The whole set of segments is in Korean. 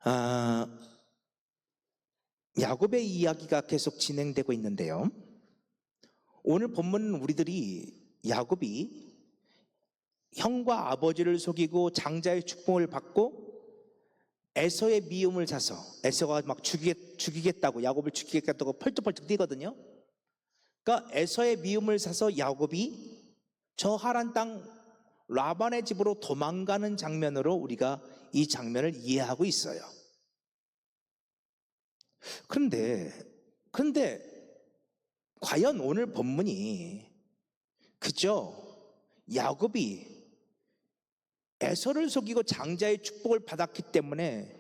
아, 야곱의 이야기가 계속 진행되고 있는데요. 오늘 본문은 우리들이 야곱이 형과 아버지를 속이고 장자의 축복을 받고 에서의 미움을 사서, 에서가 막 죽이겠다고, 야곱을 죽이겠다고 펄쩍펄쩍 뛰거든요. 그러니까 에서의 미움을 사서 야곱이 저 하란 땅 라반의 집으로 도망가는 장면으로 우리가 이 장면을 이해하고 있어요. 그런데 과연 오늘 본문이 그저 야곱이 에서를 속이고 장자의 축복을 받았기 때문에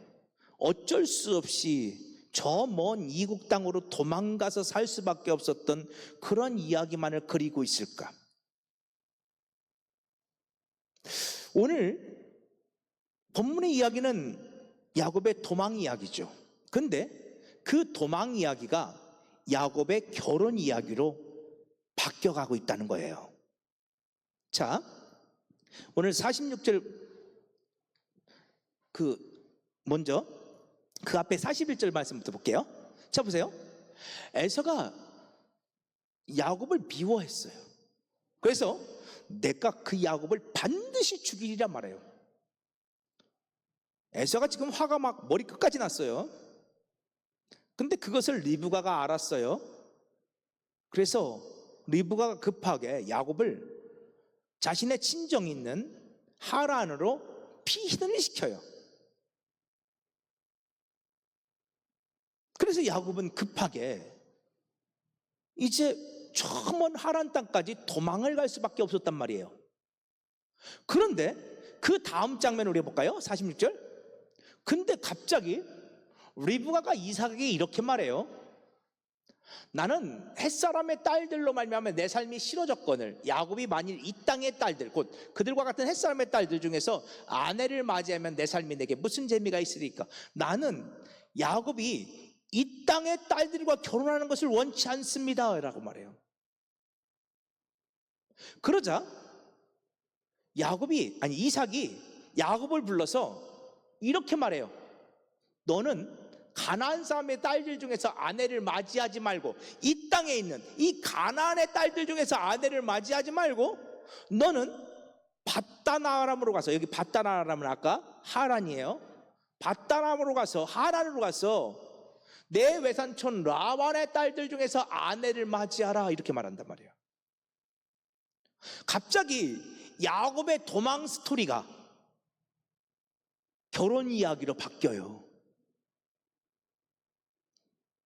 어쩔 수 없이 저 먼 이국 땅으로 도망가서 살 수밖에 없었던 그런 이야기만을 그리고 있을까? 오늘 본문의 이야기는 야곱의 도망 이야기죠. 근데 그 도망 이야기가 야곱의 결혼 이야기로 바뀌어가고 있다는 거예요. 자, 오늘 46절 먼저 그 앞에 41절 말씀부터 볼게요. 자, 보세요. 에서가 야곱을 미워했어요. 그래서 내가 그 야곱을 반드시 죽이리라 말해요. 에서가 지금 화가 막 머리 끝까지 났어요. 근데 그것을 리브가가 알았어요. 그래서 리브가가 급하게 야곱을 자신의 친정 있는 하란으로 피신을 시켜요. 그래서 야곱은 급하게 이제 저 먼 하란 땅까지 도망을 갈 수밖에 없었단 말이에요. 그런데 그 다음 장면 우리 볼까요? 46절. 근데 갑자기 리브가가 이삭에게 이렇게 말해요. 나는 햇사람의 딸들로 말미암아 내 삶이 싫어졌거늘 야곱이 만일 이 땅의 딸들 곧 그들과 같은 햇사람의 딸들 중에서 아내를 맞이하면 내 삶이 내게 무슨 재미가 있으리까? 나는 야곱이 이 땅의 딸들과 결혼하는 것을 원치 않습니다 라고 말해요. 그러자 이삭이 야곱을 불러서 이렇게 말해요. 너는 가나안 사람의 딸들 중에서 아내를 맞이하지 말고 이 땅에 있는 이 가나안의 딸들 중에서 아내를 맞이하지 말고 너는 밧다나람으로 가서, 여기 밧다나람은 아까 하란이에요. 밧다나람으로 가서 하란으로 가서 내 외삼촌 라반의 딸들 중에서 아내를 맞이하라 이렇게 말한단 말이에요. 갑자기 야곱의 도망 스토리가 결혼 이야기로 바뀌어요.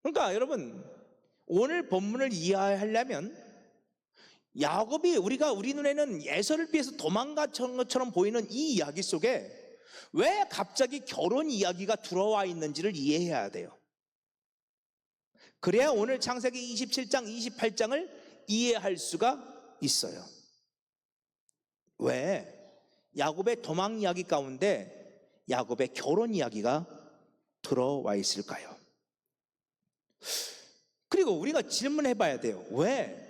그러니까 여러분, 오늘 본문을 이해하려면 야곱이 우리 눈에는 에서를 피해서 도망간 것처럼 보이는 이 이야기 속에 왜 갑자기 결혼 이야기가 들어와 있는지를 이해해야 돼요. 그래야 오늘 창세기 27장, 28장을 이해할 수가 있어요. 왜? 야곱의 도망 이야기 가운데 야곱의 결혼 이야기가 들어와 있을까요? 그리고 우리가 질문해 봐야 돼요. 왜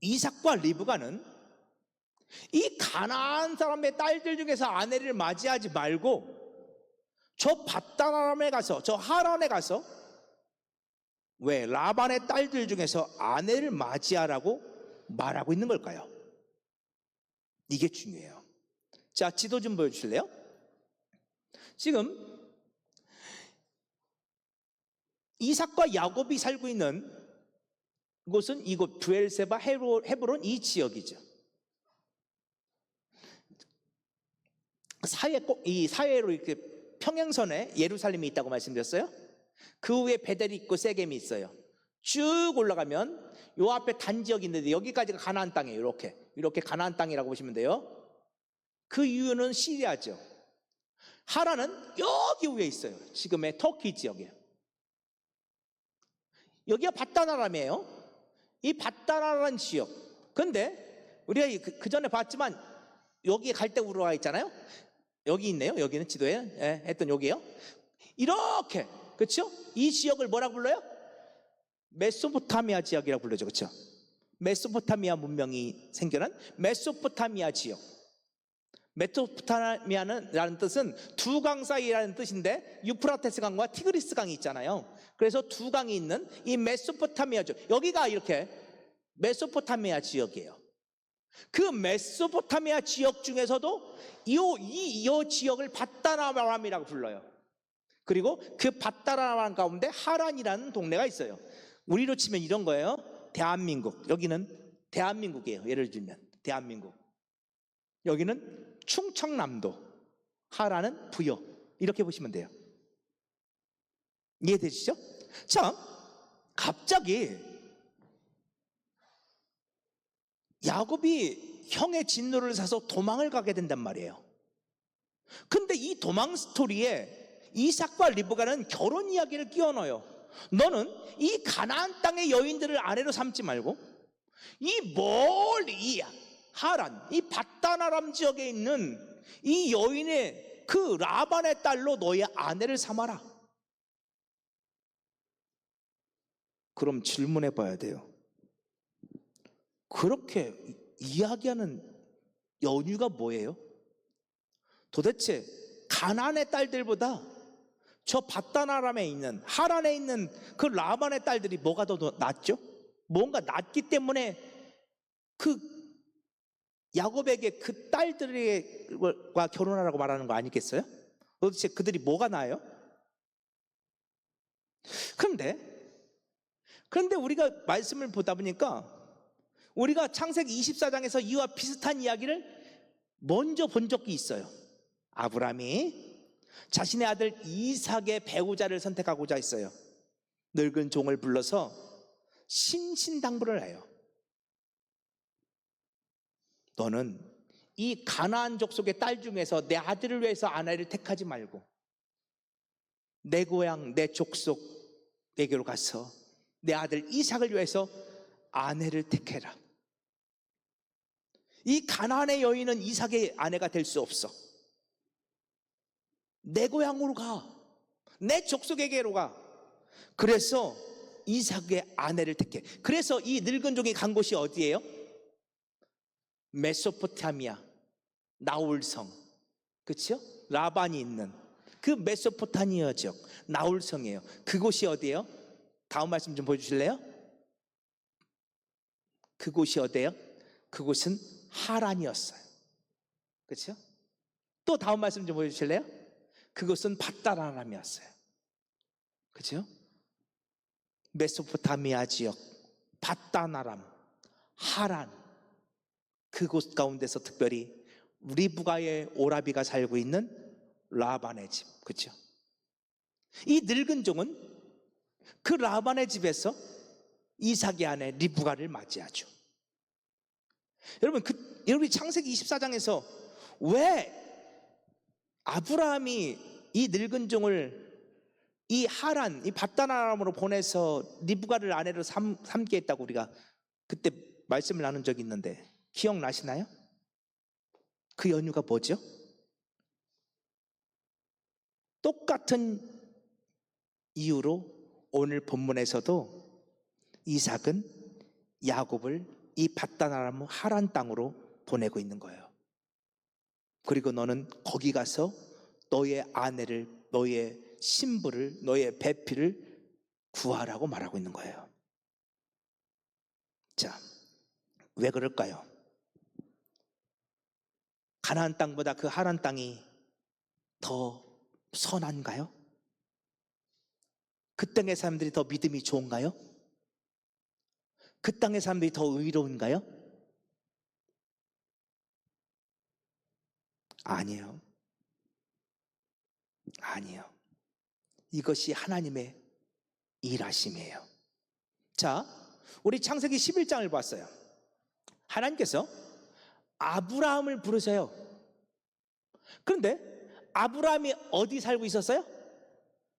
이삭과 리브가는 이 가나안 사람의 딸들 중에서 아내를 맞이하지 말고 저 밧다나람에 가서, 저 하란에 가서 왜 라반의 딸들 중에서 아내를 맞이하라고 말하고 있는 걸까요? 이게 중요해요. 자, 지도 좀 보여주실래요? 지금 이삭과 야곱이 살고 있는 곳은 이곳 브엘세바, 헤브론 이 지역이죠. 이 사이로 이렇게 평행선에 예루살렘이 있다고 말씀드렸어요. 그 위에 베델이 있고 세겜이 있어요. 쭉 올라가면 요 앞에 단지역이 있는데 여기까지가 가나안 땅이에요. 이렇게 가나안 땅이라고 보시면 돼요. 그 이유는 시리아죠. 하란은 여기 위에 있어요. 지금의 터키 지역이에요. 여기가 밧다나람이에요. 이 밧다나람 지역. 근데 우리가 그 전에 봤지만 여기에 갈대우르가 와 있잖아요. 여기 있네요. 여기는 지도에 했던 여기에요. 이렇게, 그렇죠? 이 지역을 뭐라고 불러요? 메소포타미아 지역이라고 불러죠. 그렇죠? 메소포타미아 문명이 생겨난 메소포타미아 지역. 메소포타미아라는 뜻은 두 강 사이라는 뜻인데 유프라테스 강과 티그리스 강이 있잖아요. 그래서 두 강이 있는 이 메소포타미아죠. 여기가 이렇게 메소포타미아 지역이에요. 그 메소포타미아 지역 중에서도 이 지역을 바다나람이라고 불러요. 그리고 그 바다나람 가운데 하란이라는 동네가 있어요. 우리로 치면 이런 거예요. 대한민국. 여기는 대한민국이에요. 예를 들면 대한민국. 여기는 충청남도, 하란은 부여. 이렇게 보시면 돼요. 이해되시죠? 자, 갑자기 야곱이 형의 진노를 사서 도망을 가게 된단 말이에요. 근데 이 도망 스토리에 이삭과 리브가는 결혼 이야기를 끼워 넣어요. 너는 이 가나안 땅의 여인들을 아내로 삼지 말고 이 멀리 하란, 이 바다나람 지역에 있는 이 여인의 그 라반의 딸로 너의 아내를 삼아라. 그럼 질문해 봐야 돼요. 그렇게 이야기하는 연유가 뭐예요? 도대체 가나안의 딸들보다 저 바다나람에 있는 하란에 있는 그 라반의 딸들이 뭐가 더 낫죠? 뭔가 낫기 때문에 그 야곱에게 그 딸들과 결혼하라고 말하는 거 아니겠어요? 도대체 그들이 뭐가 나아요? 그런데 우리가 말씀을 보다 보니까 우리가 창세기 24장에서 이와 비슷한 이야기를 먼저 본 적이 있어요. 아브라함이 자신의 아들 이삭의 배우자를 선택하고자 했어요. 늙은 종을 불러서 신신당부를 해요. 너는 이 가나안 족속의 딸 중에서 내 아들을 위해서 아내를 택하지 말고 내 고향 내 족속에게로 가서 내 아들 이삭을 위해서 아내를 택해라. 이 가나안의 여인은 이삭의 아내가 될 수 없어. 내 고향으로 가. 내 족속에게로 가. 그래서 이삭의 아내를 택해. 그래서 이 늙은 종이 간 곳이 어디예요? 메소포타미아, 나홀성. 그렇죠? 라반이 있는 그 메소포타미아 지역 나홀성이에요. 그곳이 어디예요? 다음 말씀 좀 보여주실래요? 그곳이 어디예요? 그곳은 하란이었어요. 그렇죠? 또 다음 말씀 좀 보여주실래요? 그것은 바다나람이었어요. 그렇죠? 메소포타미아 지역, 바다나람, 하란, 그곳 가운데서 특별히 리브가의 오라비가 살고 있는 라반의 집. 그렇죠? 이 늙은 종은 그 라반의 집에서 이삭의 아내 리브가를 맞이하죠. 여러분 창세기 24장에서 왜 아브라함이 이 늙은 종을 이 하란, 이 바다나람으로 보내서 리브가를 아내로 삼게 했다고 우리가 그때 말씀을 나눈 적이 있는데 기억나시나요? 그 연유가 뭐죠? 똑같은 이유로 오늘 본문에서도 이삭은 야곱을 이 바다나람 하란 땅으로 보내고 있는 거예요. 그리고 너는 거기 가서 너의 아내를, 너의 신부를, 너의 배필을 구하라고 말하고 있는 거예요. 자, 왜 그럴까요? 가나안 땅보다 그 하란 땅이 더 선한가요? 그 땅의 사람들이 더 믿음이 좋은가요? 그 땅의 사람들이 더 의로운가요? 아니에요. 아니에요. 이것이 하나님의 일하심이에요. 자, 우리 창세기 11장을 봤어요. 하나님께서 아브라함을 부르세요. 그런데 아브라함이 어디 살고 있었어요?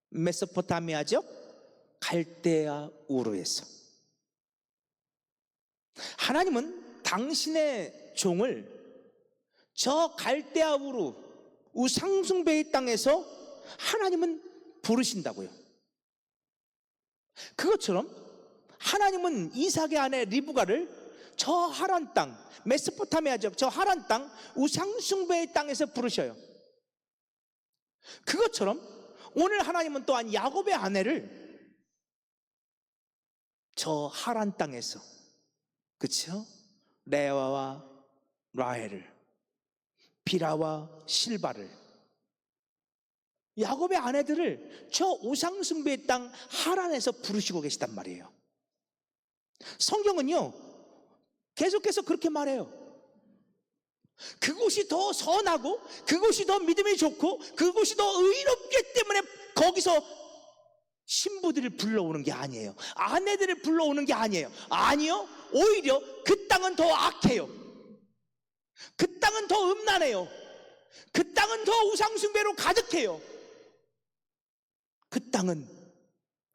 메소포타미아 지역 갈대아 우르에서. 하나님은 당신의 종을 저 갈대아 우르 우상숭배의 땅에서 하나님은 부르신다고요. 그것처럼 하나님은 이삭의 아내 리브가를 저 하란 땅, 메소포타미아죠, 저 하란 땅, 우상숭배의 땅에서 부르셔요. 그것처럼 오늘 하나님은 또한 야곱의 아내를 저 하란 땅에서, 그렇죠? 레아와 라헬을, 비라와 실바를, 야곱의 아내들을 저 우상숭배의 땅 하란에서 부르시고 계시단 말이에요. 성경은요 계속해서 그렇게 말해요. 그곳이 더 선하고 그곳이 더 믿음이 좋고 그곳이 더 의롭기 때문에 거기서 신부들을 불러오는 게 아니에요. 아내들을 불러오는 게 아니에요. 아니요, 오히려 그 땅은 더 악해요. 그 땅은 더 음란해요. 그 땅은 더 우상숭배로 가득해요. 그 땅은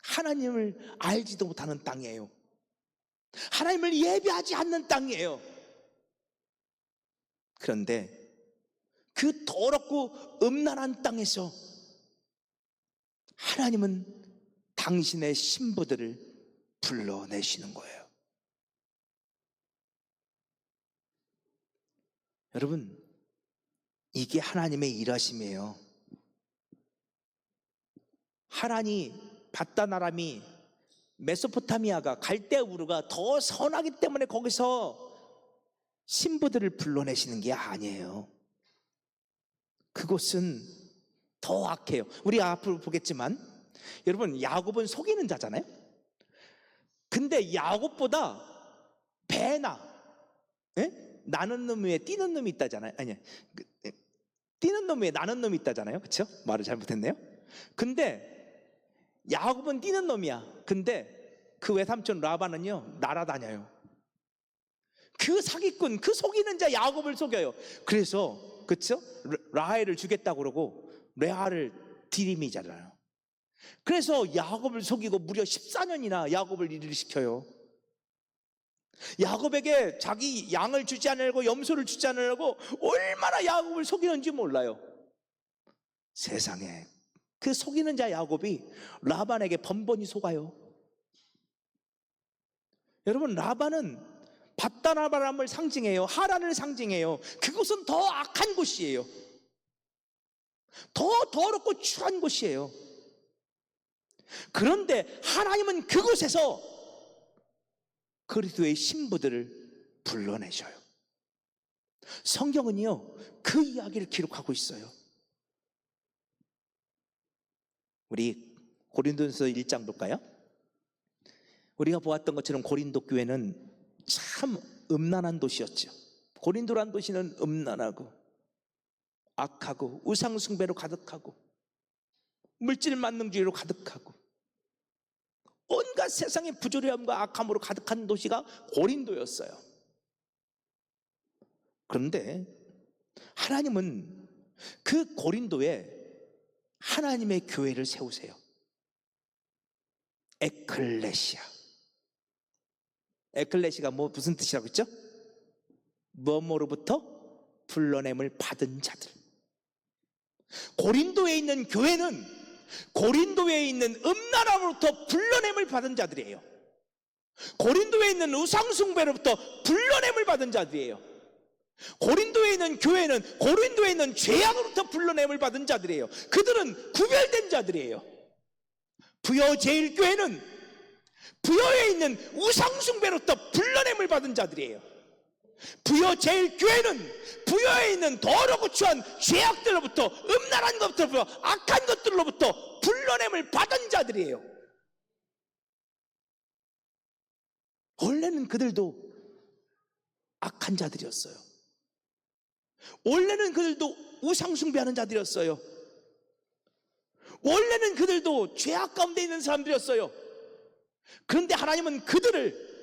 하나님을 알지도 못하는 땅이에요. 하나님을 예배하지 않는 땅이에요. 그런데 그 더럽고 음란한 땅에서 하나님은 당신의 신부들을 불러내시는 거예요. 여러분, 이게 하나님의 일하심이에요. 하란이, 바단 아람이, 메소포타미아가, 갈대우르가 더 선하기 때문에 거기서 신부들을 불러내시는 게 아니에요. 그곳은 더 악해요. 우리가 앞으로 보겠지만, 여러분, 야곱은 속이는 자잖아요. 근데 야곱보다 배나, 나는 놈 위에 뛰는 놈이 있다잖아요. 아니, 뛰는 놈 위에 나는 놈이 있다잖아요. 그렇죠? 말을 잘못했네요. 근데 야곱은 뛰는 놈이야. 근데 그 외삼촌 라반은요 날아다녀요. 그 사기꾼, 그 속이는 자 야곱을 속여요. 그래서 그쵸? 라헬을 주겠다고 그러고 레아를 들이미잖아요. 그래서 야곱을 속이고 무려 14년이나 야곱을 일을 시켜요. 야곱에게 자기 양을 주지 않으려고, 염소를 주지 않으려고 얼마나 야곱을 속이는지 몰라요. 세상에, 그 속이는 자 야곱이 라반에게 번번이 속아요. 여러분, 라반은 바단 아람을 상징해요. 하란을 상징해요. 그곳은 더 악한 곳이에요. 더 더럽고 추한 곳이에요. 그런데 하나님은 그곳에서 그리스도의 신부들을 불러내셔요. 성경은요 그 이야기를 기록하고 있어요. 우리 고린도전서 1장 볼까요? 우리가 보았던 것처럼 고린도 교회는 참 음란한 도시였죠. 고린도란 도시는 음란하고 악하고 우상숭배로 가득하고 물질 만능주의로 가득하고 온갖 세상의 부조리함과 악함으로 가득한 도시가 고린도였어요. 그런데 하나님은 그 고린도에 하나님의 교회를 세우세요. 에클레시아. 에클레시아가 무슨 뜻이라고 했죠? 뭐뭐로부터 불러냄을 받은 자들. 고린도에 있는 교회는 고린도에 있는 음란함으로부터 불러냄을 받은 자들이에요. 고린도에 있는 우상숭배로부터 불러냄을 받은 자들이에요. 고린도에 있는 교회는 고린도에 있는 죄악으로부터 불러냄을 받은 자들이에요. 그들은 구별된 자들이에요. 부여 제일교회는 부여에 있는 우상숭배로부터 불러냄을 받은 자들이에요. 부여 제일교회는 부여에 있는 더럽고 추한 죄악들로부터, 음란한 것들로부터, 악한 것들로부터 불러냄을 받은 자들이에요. 원래는 그들도 악한 자들이었어요. 원래는 그들도 우상숭배하는 자들이었어요. 원래는 그들도 죄악 가운데 있는 사람들이었어요. 그런데 하나님은 그들을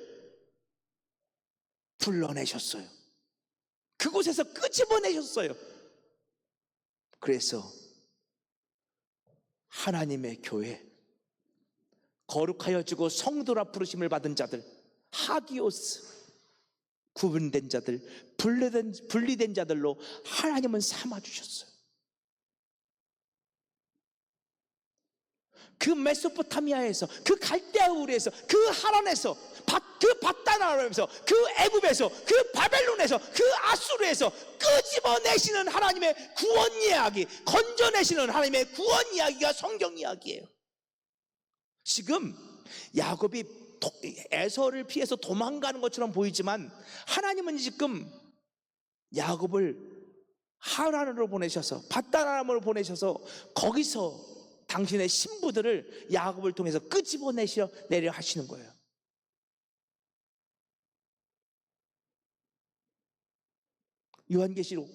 불러내셨어요. 그곳에서 끄집어내셨어요. 그래서 하나님의 교회, 거룩하여 주고 성도라 부르심을 받은 자들, 하기오스, 구분된 자들, 분리된 자들로 하나님은 삼아주셨어요. 그 메소포타미아에서, 그 갈대아 우르에서, 그 하란에서, 그 바다나라에서, 그 애굽에서, 그 바벨론에서, 그 아수르에서 끄집어내시는 하나님의 구원 이야기, 건져내시는 하나님의 구원 이야기가 성경 이야기예요. 지금 야곱이 에서를 피해서 도망가는 것처럼 보이지만 하나님은 지금 야곱을 하란으로 보내셔서, 바다나람으로 보내셔서 거기서 당신의 신부들을 야곱을 통해서 끄집어내려 하시는 거예요. 요한계시록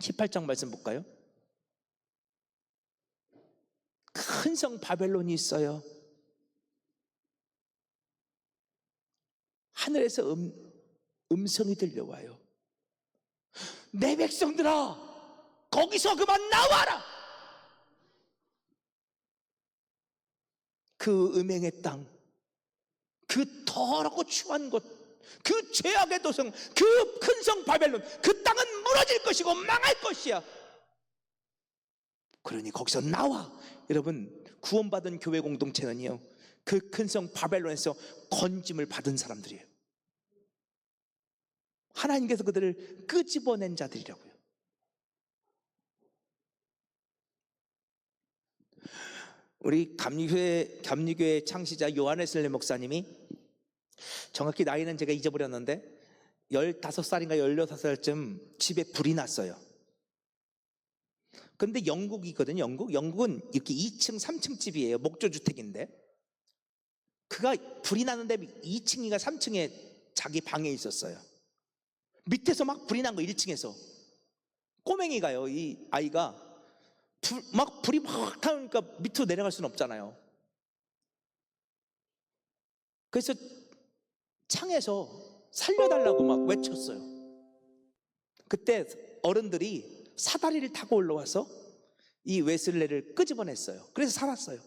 18장 말씀 볼까요? 큰 성 바벨론이 있어요. 하늘에서 음성이 들려와요. 내 백성들아, 거기서 그만 나와라. 그 음행의 땅, 그 더럽고 추한 곳, 그 죄악의 도성, 그 큰 성 바벨론, 그 땅은 무너질 것이고 망할 것이야. 그러니 거기서 나와. 여러분, 구원받은 교회 공동체는요, 그 큰 성 바벨론에서 건짐을 받은 사람들이에요. 하나님께서 그들을 끄집어낸 자들이라고요. 우리 감리교회 창시자 요한웨슬리 목사님이, 정확히 나이는 제가 잊어버렸는데 15살인가 16살쯤 집에 불이 났어요. 근데 영국이거든요. 영국은 이렇게 2층 3층 집이에요. 목조주택인데 그가 불이 났는데 2층인가 3층에 자기 방에 있었어요. 밑에서 막 불이 난 거, 1층에서. 꼬맹이가요, 이 아이가 불이 막 타니까 밑으로 내려갈 수는 없잖아요. 그래서 창에서 살려달라고 막 외쳤어요. 그때 어른들이 사다리를 타고 올라와서 이 웨슬레를 끄집어냈어요. 그래서 살았어요.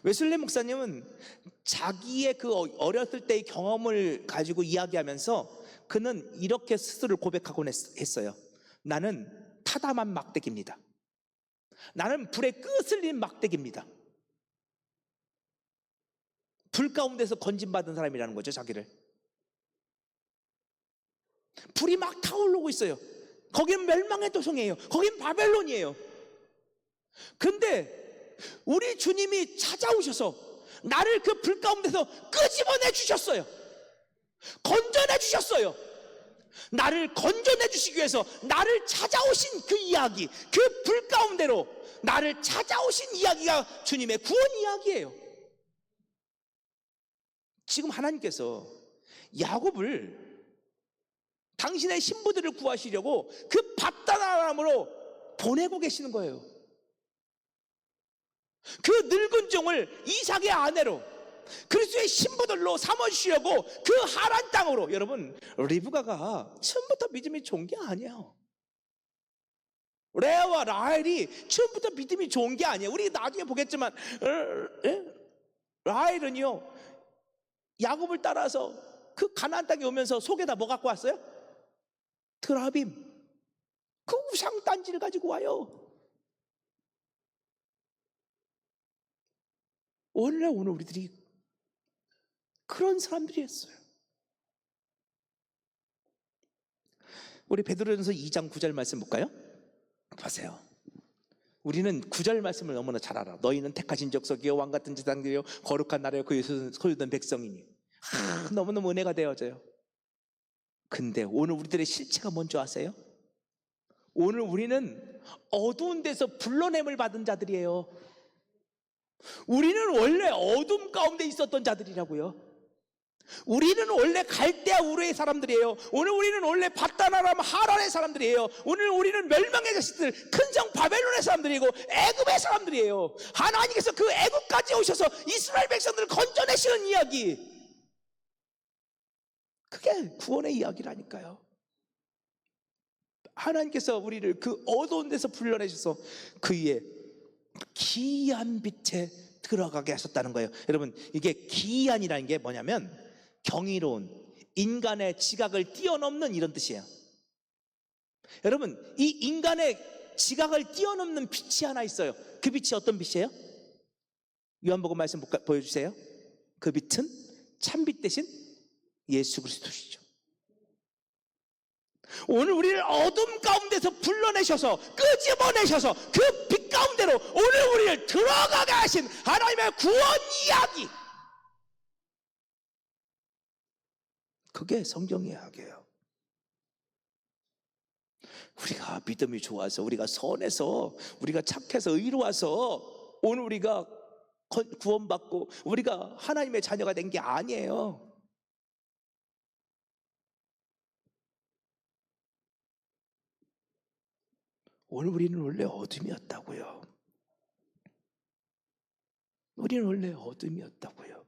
웨슬레 목사님은 자기의 그 어렸을 때의 경험을 가지고 이야기하면서 그는 이렇게 스스로를 고백하곤 했어요. 나는 타담한 막대기입니다. 나는 불의 끝을 잇는 막대기입니다. 불 가운데서 건짐받은 사람이라는 거죠, 자기를. 불이 막 타오르고 있어요. 거기는 멸망의 도성이에요. 거긴 바벨론이에요. 근데 우리 주님이 찾아오셔서 나를 그 불 가운데서 끄집어내 주셨어요. 건져내 주셨어요. 나를 건져내 주시기 위해서 나를 찾아오신 그 이야기, 그 불 가운데로 나를 찾아오신 이야기가 주님의 구원 이야기예요. 지금 하나님께서 야곱을, 당신의 신부들을 구하시려고 그 바다나람으로 보내고 계시는 거예요. 그 늙은 종을 이삭의 아내로, 그리스도의 신부들로 삼아주시려고 그 하란 땅으로. 여러분, 리브가가 처음부터 믿음이 좋은 게 아니에요. 레아와 라헬이 처음부터 믿음이 좋은 게 아니에요. 우리 나중에 보겠지만 라헬은요, 야곱을 따라서 그 가나안 땅에 오면서 속에다 뭐 갖고 왔어요? 드라빔, 그 우상 단지를 가지고 와요. 원래 오늘 우리들이 그런 사람들이었어요. 우리 베드로전서 2장 9절 말씀 볼까요? 보세요. 우리는 9절 말씀을 너무나 잘 알아. 너희는 택하신 족속이요 왕같은 제사장들이요 거룩한 나라요 그 소유된 백성이니. 너무너무 은혜가 되어져요. 근데 오늘 우리들의 실체가 뭔지 아세요? 오늘 우리는 어두운 데서 불러냄을 받은 자들이에요. 우리는 원래 어둠 가운데 있었던 자들이라고요. 우리는 원래 갈대아 우르의 사람들이에요. 오늘 우리는 원래 바다나람 하란의 사람들이에요. 오늘 우리는 멸망의 자식들, 큰 성 바벨론의 사람들이고 애굽의 사람들이에요. 하나님께서 그 애굽까지 오셔서 이스라엘 백성들을 건져내시는 이야기, 그게 구원의 이야기라니까요. 하나님께서 우리를 그 어두운 데서 불러내셔서 그의 기이한 빛에 들어가게 하셨다는 거예요. 여러분, 이게 기이한이라는 게 뭐냐면 경이로운, 인간의 지각을 뛰어넘는 이런 뜻이에요. 여러분, 이 인간의 지각을 뛰어넘는 빛이 하나 있어요. 그 빛이 어떤 빛이에요? 요한복음 말씀 보여주세요. 그 빛은 참빛 대신 예수 그리스도시죠. 오늘 우리를 어둠 가운데서 불러내셔서 끄집어내셔서 그 빛 가운데로 오늘 우리를 들어가게 하신 하나님의 구원 이야기, 그게 성경 이야기예요. 우리가 믿음이 좋아서, 우리가 선해서, 우리가 착해서, 의로워서 오늘 우리가 구원받고 우리가 하나님의 자녀가 된 게 아니에요. 오늘 우리는 원래 어둠이었다고요. 우리는 원래 어둠이었다고요.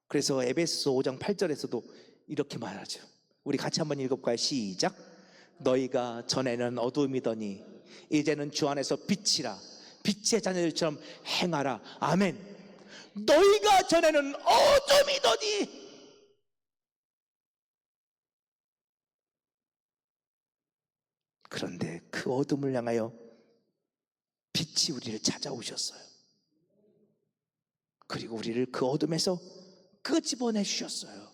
그래서 에베소서 5장 8절에서도 이렇게 말하죠. 우리 같이 한번 읽어볼까요? 시작. 너희가 전에는 어둠이더니 이제는 주 안에서 빛이라, 빛의 자녀들처럼 행하라. 아멘. 너희가 전에는 어둠이더니, 그런데 그 어둠을 향하여 빛이 우리를 찾아오셨어요. 그리고 우리를 그 어둠에서 끄집어내 주셨어요.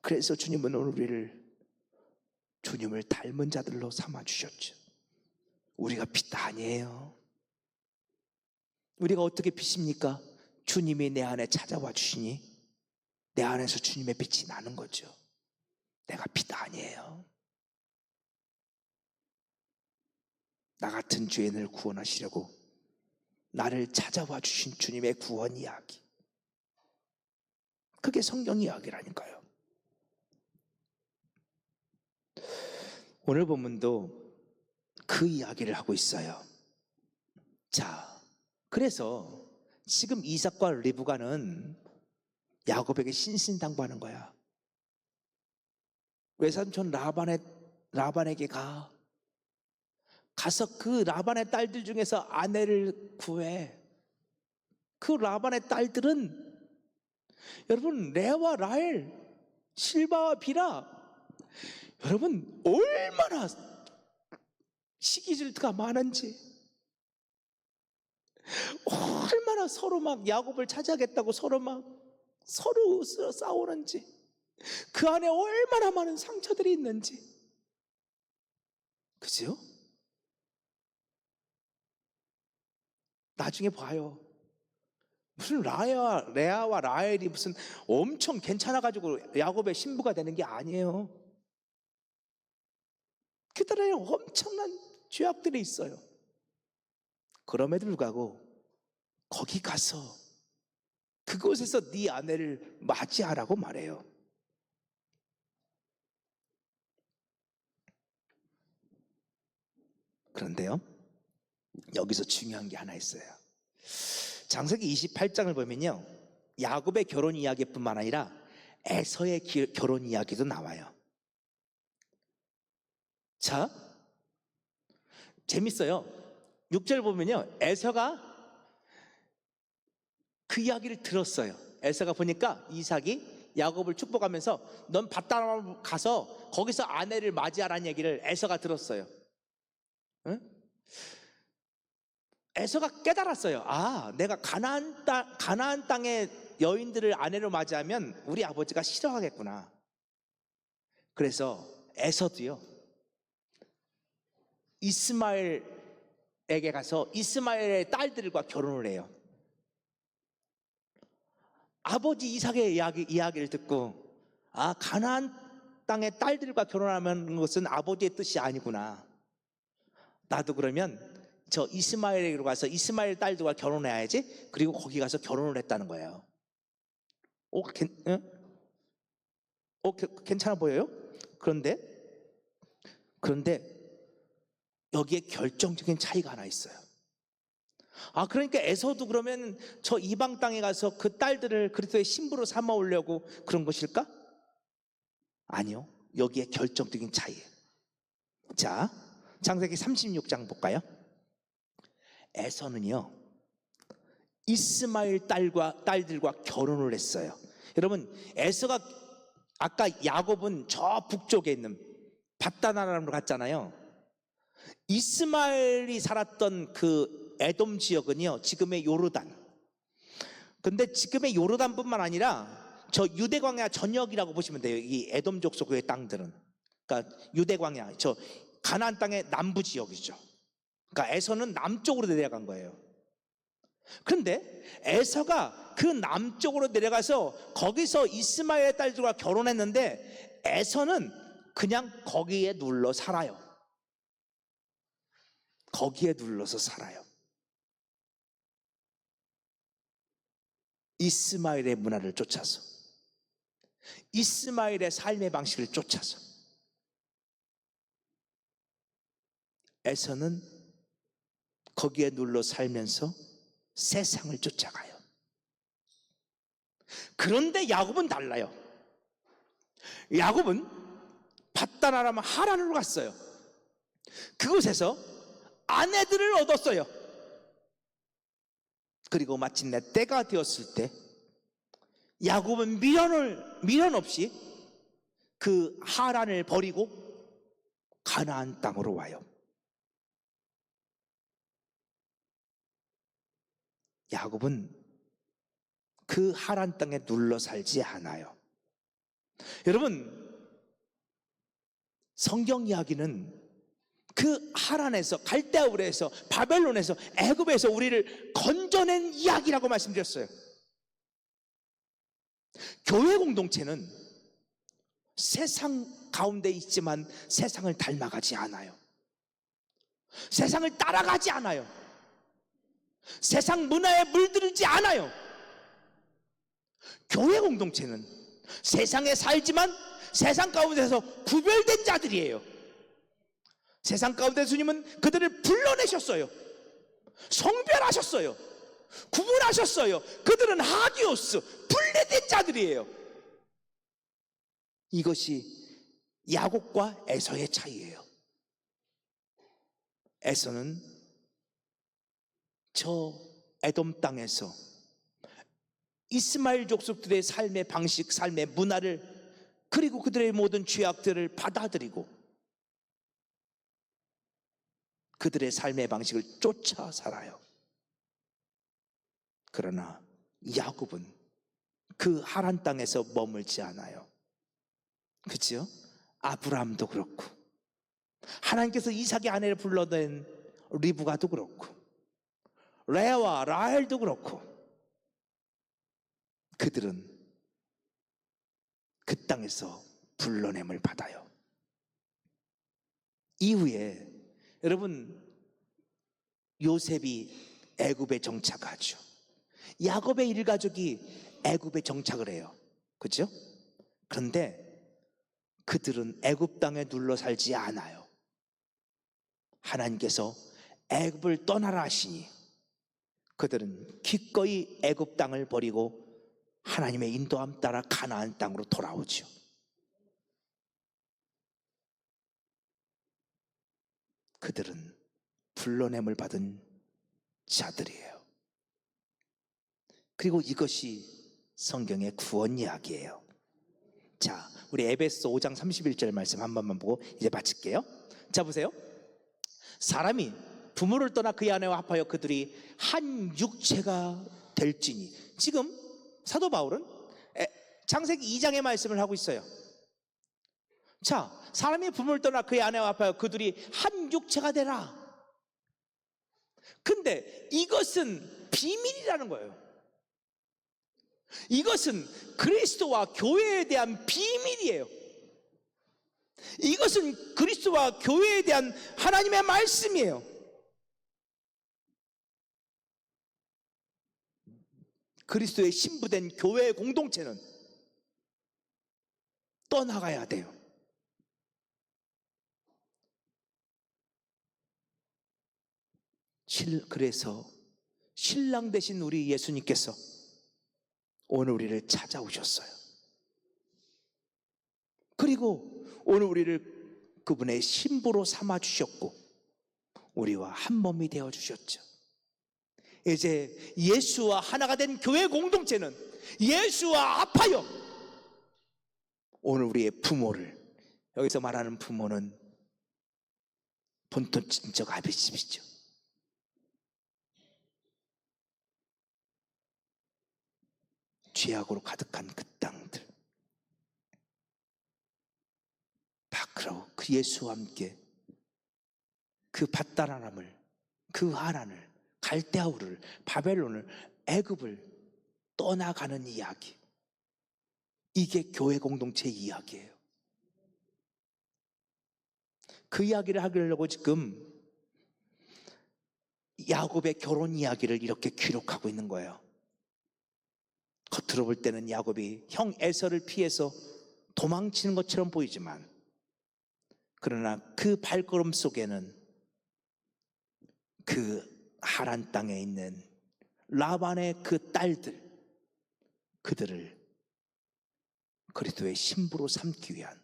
그래서 주님은 오늘 우리를 주님을 닮은 자들로 삼아 주셨죠. 우리가 빛 아니에요. 우리가 어떻게 빛입니까? 주님이 내 안에 찾아와 주시니 내 안에서 주님의 빛이 나는 거죠. 내가 빛 아니에요. 나 같은 죄인을 구원하시려고 나를 찾아와 주신 주님의 구원 이야기, 그게 성경 이야기라니까요. 오늘 본문도 그 이야기를 하고 있어요. 자, 그래서 지금 이삭과 리브가는 야곱에게 신신당부하는 거야. 외삼촌 라반에게 가서 그 라반의 딸들 중에서 아내를 구해. 그 라반의 딸들은 여러분 레아와 라헬, 실바와 비라, 여러분 얼마나 시기질투가 많은지, 얼마나 서로 막 야곱을 차지하겠다고 서로 싸우는지, 그 안에 얼마나 많은 상처들이 있는지. 그죠? 나중에 봐요. 무슨 레아와 라헬이 무슨 엄청 괜찮아가지고 야곱의 신부가 되는 게 아니에요. 그들에게 엄청난 죄악들이 있어요. 그럼에도 불구하고 거기 가서 그곳에서 네 아내를 맞이하라고 말해요. 그런데요, 여기서 중요한 게 하나 있어요. 창세기 28장을 보면요, 야곱의 결혼 이야기뿐만 아니라 에서의 결혼 이야기도 나와요. 자, 재밌어요. 6절 보면요, 에서가 그 이야기를 들었어요. 에서가 보니까 이삭이 야곱을 축복하면서 넌 밧담 가서 거기서 아내를 맞이하라는 얘기를 에서가 들었어요. 응? 에서가 깨달았어요. 아, 내가 가나안 땅의 여인들을 아내로 맞이하면 우리 아버지가 싫어하겠구나. 그래서 에서도요, 이스마엘에게 가서 이스마엘의 딸들과 결혼을 해요. 아버지 이삭의 이야기를 듣고, 아, 가나안 땅의 딸들과 결혼하는 것은 아버지의 뜻이 아니구나. 나도 그러면 저 이스마엘에게로 가서 이스마엘 딸들과 결혼해야지. 그리고 거기 가서 결혼을 했다는 거예요. 괜찮아 보여요? 그런데 여기에 결정적인 차이가 하나 있어요. 아, 그러니까 에서도 그러면 저 이방 땅에 가서 그 딸들을 그리스도의 신부로 삼아오려고 그런 것일까? 아니요. 여기에 결정적인 차이예요. 자, 창세기 36장 볼까요? 에서는요, 이스마엘 딸들과 결혼을 했어요. 여러분, 에서가 아까 야곱은 저 북쪽에 있는 밧다나람으로 갔잖아요. 이스마엘이 살았던 그 에돔 지역은요, 지금의 요르단. 근데 지금의 요르단뿐만 아니라 저 유대광야 전역이라고 보시면 돼요. 이 에돔 족속의 땅들은. 그러니까 유대광야, 저 가나안 땅의 남부 지역이죠. 그러니까 에서는 남쪽으로 내려간 거예요. 그런데 에서가 그 남쪽으로 내려가서 거기서 이스마엘의 딸들과 결혼했는데 에서는 그냥 거기에 눌러 살아요. 거기에 눌러서 살아요. 이스마엘의 문화를 쫓아서, 이스마엘의 삶의 방식을 쫓아서 에서는 거기에 눌러 살면서 세상을 쫓아가요. 그런데 야곱은 달라요. 야곱은 밧다나람 하란으로 갔어요. 그곳에서 아내들을 얻었어요. 그리고 마침내 때가 되었을 때 야곱은 미련 없이 그 하란을 버리고 가나안 땅으로 와요. 야곱은 그 하란 땅에 눌러 살지 않아요. 여러분, 성경 이야기는 그 하란에서, 갈대아울에서, 바벨론에서, 애굽에서 우리를 건져낸 이야기라고 말씀드렸어요. 교회 공동체는 세상 가운데 있지만 세상을 닮아가지 않아요. 세상을 따라가지 않아요. 세상 문화에 물들지 않아요. 교회 공동체는 세상에 살지만 세상 가운데서 구별된 자들이에요. 세상 가운데 주님은 그들을 불러내셨어요. 성별하셨어요. 구분하셨어요. 그들은 하기오스, 분리된 자들이에요. 이것이 야곱과 에서의 차이예요. 에서는 저 에돔 땅에서 이스마엘 족속들의 삶의 방식, 삶의 문화를, 그리고 그들의 모든 죄악들을 받아들이고 그들의 삶의 방식을 쫓아 살아요. 그러나 야곱은 그 하란 땅에서 머물지 않아요. 그렇죠? 아브라함도 그렇고, 하나님께서 이삭의 아내를 불러낸 리브가도 그렇고, 레아와 라헬도 그렇고, 그들은 그 땅에서 불러냄을 받아요. 이후에 여러분, 요셉이 애굽에 정착하죠. 야곱의 일가족이 애굽에 정착을 해요. 그렇죠? 그런데 그들은 애굽 땅에 눌러 살지 않아요. 하나님께서 애굽을 떠나라 하시니 그들은 기꺼이 애굽 땅을 버리고 하나님의 인도함 따라 가나안 땅으로 돌아오죠. 그들은 불러냄을 받은 자들이에요. 그리고 이것이 성경의 구원 이야기예요. 자, 우리 에베소 5장 31절 말씀 한 번만 보고 이제 마칠게요. 자, 보세요. 사람이 부모를 떠나 그의 아내와 합하여 그들이 한 육체가 될지니. 지금 사도 바울은 창세기 2장의 말씀을 하고 있어요. 자, 사람이 부모를 떠나 그의 아내와 합하여 그들이 한 육체가 되라. 근데 이것은 비밀이라는 거예요. 이것은 그리스도와 교회에 대한 비밀이에요. 이것은 그리스도와 교회에 대한 하나님의 말씀이에요. 그리스도의 신부된 교회의 공동체는 떠나가야 돼요. 그래서 신랑 되신 우리 예수님께서 오늘 우리를 찾아오셨어요. 그리고 오늘 우리를 그분의 신부로 삼아주셨고 우리와 한 몸이 되어주셨죠. 이제 예수와 하나가 된 교회 공동체는 예수와 합하여 오늘 우리의 부모를, 여기서 말하는 부모는 본토친척 아버지시죠. 죄악으로 가득한 그 땅들, 바크라고 그 예수와 함께 그 밧다라람을, 그 하란을, 갈대아우를, 바벨론을, 애굽을 떠나가는 이야기, 이게 교회 공동체 이야기예요. 그 이야기를 하려고 지금 야곱의 결혼 이야기를 이렇게 기록하고 있는 거예요. 겉으로 볼 때는 야곱이 형 에서를 피해서 도망치는 것처럼 보이지만, 그러나 그 발걸음 속에는 그 하란 땅에 있는 라반의 그 딸들, 그들을 그리스도의 신부로 삼기 위한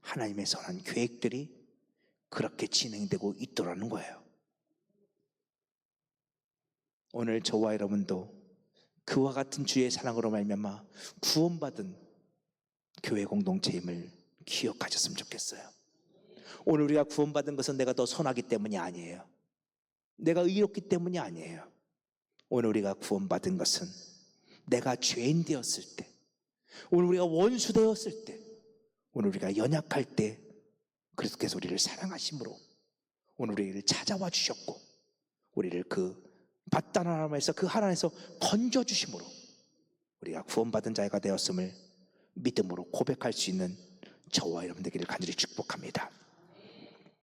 하나님의 선한 계획들이 그렇게 진행되고 있더라는 거예요. 오늘 저와 여러분도 그와 같은 주의 사랑으로 말미암아 구원받은 교회 공동체임을 기억하셨으면 좋겠어요. 오늘 우리가 구원받은 것은 내가 더 선하기 때문이 아니에요. 내가 의롭기 때문이 아니에요. 오늘 우리가 구원받은 것은 내가 죄인 되었을 때, 오늘 우리가 원수 되었을 때, 오늘 우리가 연약할 때 그리스도께서 우리를 사랑하심으로 오늘 우리를 찾아와 주셨고, 우리를 그 밧다라람에서, 그 하란에서 건져주심으로 우리가 구원받은 자가 되었음을 믿음으로 고백할 수 있는 저와 여러분 되기를 간절히 축복합니다.